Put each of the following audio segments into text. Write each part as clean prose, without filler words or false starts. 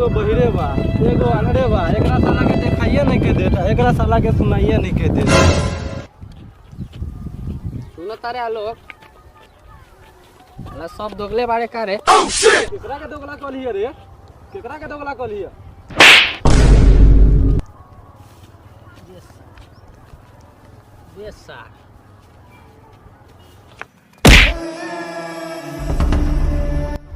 दूगो बहिरे बा, एगो अनरे बा, एकरा साला के देखाइए नहीं के देता, एकरा साला के सुनाइए नहीं के देता। सुनो तारे आलोक, अला सब दोगले बारे का रे? केकरा के दोगला कहलिए रे? केकरा के दोगला कहलिए? Yes sir.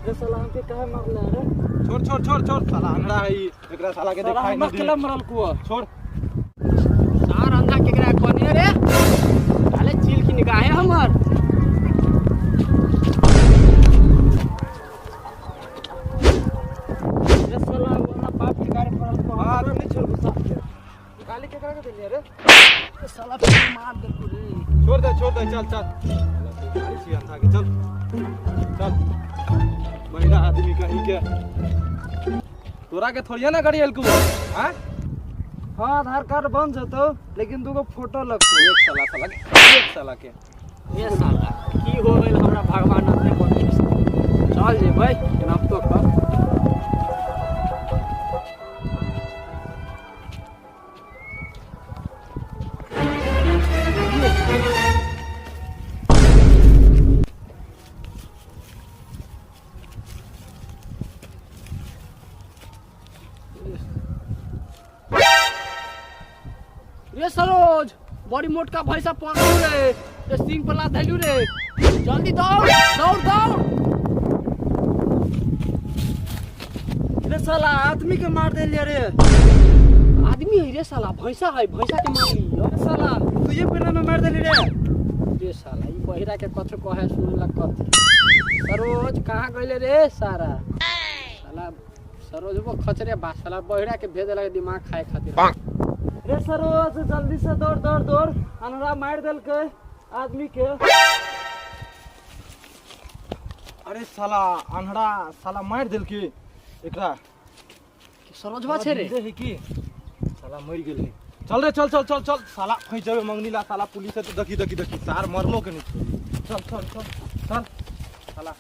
ये साला हमके काहे मारला रे? छोड़ छोड़ छोड़ छोड़ साला अंधा है ई, एकरा साला के देखाई नहीं दे। साला मरल कुआ छोड़। सार अंधा केकरा कोने रे? अले चील की निगाह है हमर। ये साला वरना बाप के गाड़ी पड़ल को हां नहीं छोड़ गुस्सा। गाली केकरा के देलिए रे? ये साला पे मार दे तू रे। छोड़ दे चल चल। गाड़ी से अंधा के चल। चल। महिला आदमी कहीं के तोरा के थोड़िया ना गाड़ी हल्कू हां हां आधार कार्ड बन जतो लेकिन दूगो फोटो लगतो एक साला के ये साला की हो गेल हमरा भगवान अपने बन चल जे भाई जनाब तो कर ये सरोज बड़ी मोट का भैंसा पकड़ू रे ये सिंग पर लात धैलू रे जल्दी दौड़ दौड़ दौड़ रे साला आदमी के मार दे रे आदमी है रे साला भैंसा है भैंसा के मार ली अरे साला तू ये पेना में मार दे रे साला ई बहिरा के कथो कहे सुन ला कथ सरोज कहां गइले रे सारा साला सरोज वो खचरे बा साला बहिरा के भेज लगे दिमाग खाए खातिर रे सरोज जल्दी से दौड़ दौड़ दौड़ अनरा मार देल के आदमी के अरे साला अनहरा साला मार देल के एकरा सरोजवा छे रे है की साला मर गेल है चल रे चल चल चल चल साला खई जावे मंगनीला साला पुलिस है तो देखी सार मरलो के नहीं चल चल चल चल साला